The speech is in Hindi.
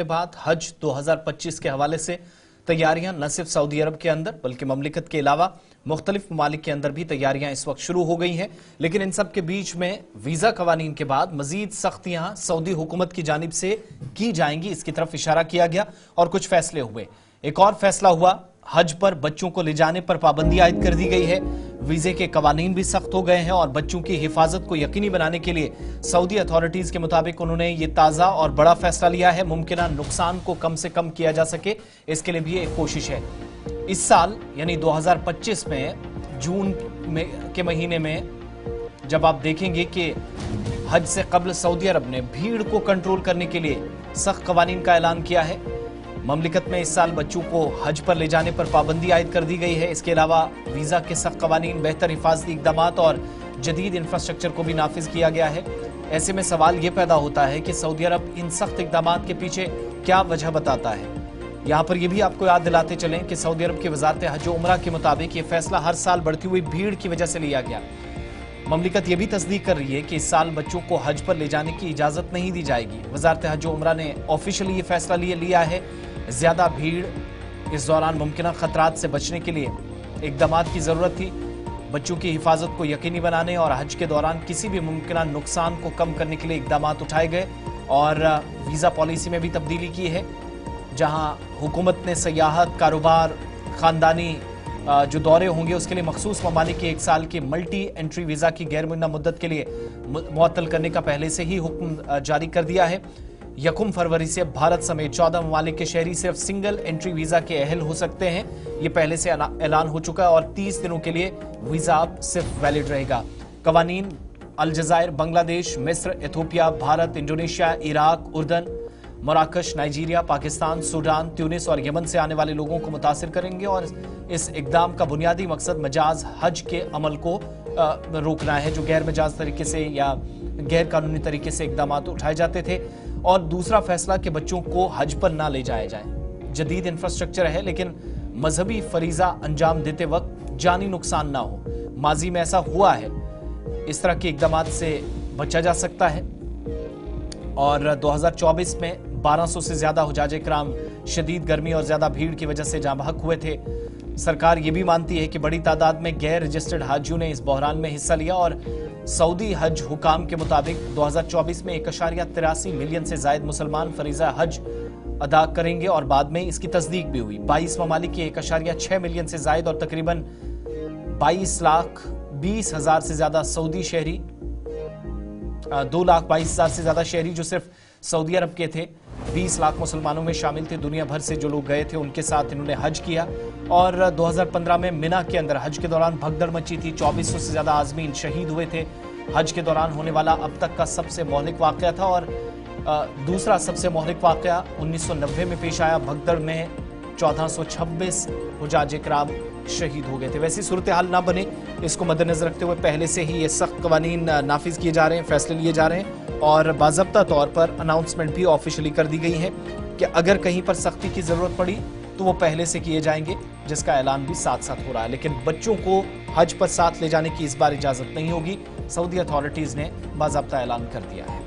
बात हज 2025 के हवाले से तैयारियां न सिर्फ सऊदी अरब के अंदर बल्कि ममलिकत के अलावा मुख्तलिफ ममालिक के अंदर भी तैयारियां इस वक्त शुरू हो गई हैं। लेकिन इन सब के बीच में वीजा कवानीन के बाद मजीद सख्तियां सऊदी हुकूमत की जानिब से की जाएंगी, इसकी तरफ इशारा किया गया और कुछ फैसले हुए। एक और फैसला हुआ, हज पर बच्चों को ले जाने पर पाबंदी आयद कर दी गई है। वीजे के कवानीन भी सख्त हो गए हैं और बच्चों की हिफाजत को यकीनी बनाने के लिए सऊदी अथॉरिटीज के मुताबिक उन्होंने ये ताज़ा और बड़ा फैसला लिया है। मुमकिन नुकसान को कम से कम किया जा सके, इसके लिए भी एक कोशिश है। इस साल यानी 2025 में जून के महीने में जब आप देखेंगे कि हज से कबल सऊदी अरब ने भीड़ को कंट्रोल करने के लिए सख्त कवानीन का ऐलान किया है। ममलिकत में इस साल बच्चों को हज पर ले जाने पर पाबंदी आयद कर दी गई है। इसके अलावा वीजा के सख्त कवानीन, बेहतर हिफाजती इकदाम और जदीद इंफ्रास्ट्रक्चर को भी नाफिज किया गया है। ऐसे में सवाल ये पैदा होता है कि सऊदी अरब इन सख्त इकदाम के पीछे क्या वजह बताता है। यहाँ पर यह भी आपको याद दिलाते चलें कि सऊदी अरब की वजारत हज उमरा के मुताबिक ये फैसला हर साल बढ़ती हुई भीड़ की वजह से लिया गया। ममलिकत यह भी तस्दीक कर रही है कि इस साल बच्चों को हज पर ले जाने की इजाजत नहीं दी जाएगी। वजारत हज उमरा ने ऑफिशियली ये फैसला लिया है। ज्यादा भीड़ इस दौरान मुमकिन खतरात से बचने के लिए इकदाम की जरूरत थी। बच्चों की हिफाजत को यकीनी बनाने और हज के दौरान किसी भी मुमकिन नुकसान को कम करने के लिए इकदाम उठाए गए और वीजा पॉलिसी में भी तब्दीली की है, जहां हुकूमत ने सयाहत, कारोबार, खानदानी जो दौरे होंगे उसके लिए मखसूस ममालिक के 1 साल की मल्टी एंट्री वीजा की गैर मुय्यना मुद्दत के लिए मुअत्तल करने का पहले से ही हुक्म जारी कर दिया है। 1 फरवरी से भारत समेत 14 ममालिक के शहरी सिर्फ सिंगल एंट्री वीजा के अहल हो सकते हैं। ये पहले से ऐलान हो चुका है और 30 दिनों के लिए वीजा अब सिर्फ वैलिड रहेगा। कवानीन अलजायर, बांग्लादेश, मिस्र, इथोपिया, भारत, इंडोनेशिया, इराक, उर्दन, मराकश, नाइजीरिया, पाकिस्तान, सूडान, ट्यूनिस और यमन से आने वाले लोगों को मुतासिर करेंगे और इस इकदाम का बुनियादी मकसद मजाज हज के अमल को रोकना है, जो गैर मजाज तरीके से या गैर कानूनी तरीके से इकदाम उठाए जाते थे। और दूसरा फैसला कि बच्चों को हज पर ना ले जाया जाए। जदीद इंफ्रास्ट्रक्चर है लेकिन मजहबी फरीजा अंजाम देते वक्त जानी नुकसान ना हो। माजी में ऐसा हुआ है, इस तरह के इकदाम से बचा जा सकता है। और 2024 में 1200 से ज्यादा हुजाजे किराम शदीद गर्मी और ज्यादा भीड़ की वजह से जाँ बहक हुए थे। सरकार ये भी मानती है कि बड़ी तादाद में गैर रजिस्टर्ड हाजियों ने इस बहरान में हिस्सा लिया और सऊदी हज हुकाम के मुताबिक 2024 में 1.83 मिलियन से जायद मुसलमान फरीजा हज अदा करेंगे और बाद में इसकी तस्दीक भी हुई। 22 ममालिक के 1.6 मिलियन से जायद और तकरीबन 22,20,000 से ज्यादा सऊदी शहरी, 2,22,000 से ज्यादा शहरी जो सिर्फ सऊदी अरब के थे, 20 लाख मुसलमानों में शामिल थे। दुनिया भर से जो लोग गए थे उनके साथ इन्होंने हज किया। और 2015 में मिना के अंदर हज के दौरान भगदड़ मची थी। 2400 से ज्यादा आजमीन शहीद हुए थे। हज के दौरान होने वाला अब तक का सबसे मोहलिक वाकया था और दूसरा सबसे मोहलिक वाकया 1990 में पेश आया। भगदड़ में 1426 हुजाजे किराम शहीद हो गए थे। वैसी सूरत हाल ना बने, इसको मद्देनजर रखते हुए पहले से ही ये सख्त कवानीन नाफिज किए जा रहे हैं, फैसले लिए जा रहे हैं और बाज़ाब्ता तौर पर अनाउंसमेंट भी ऑफिशियली कर दी गई है कि अगर कहीं पर सख्ती की जरूरत पड़ी तो वो पहले से किए जाएंगे, जिसका ऐलान भी साथ साथ हो रहा है। लेकिन बच्चों को हज पर साथ ले जाने की इस बार इजाजत नहीं होगी, सऊदी अथॉरिटीज ने बाज़ाब्ता ऐलान कर दिया है।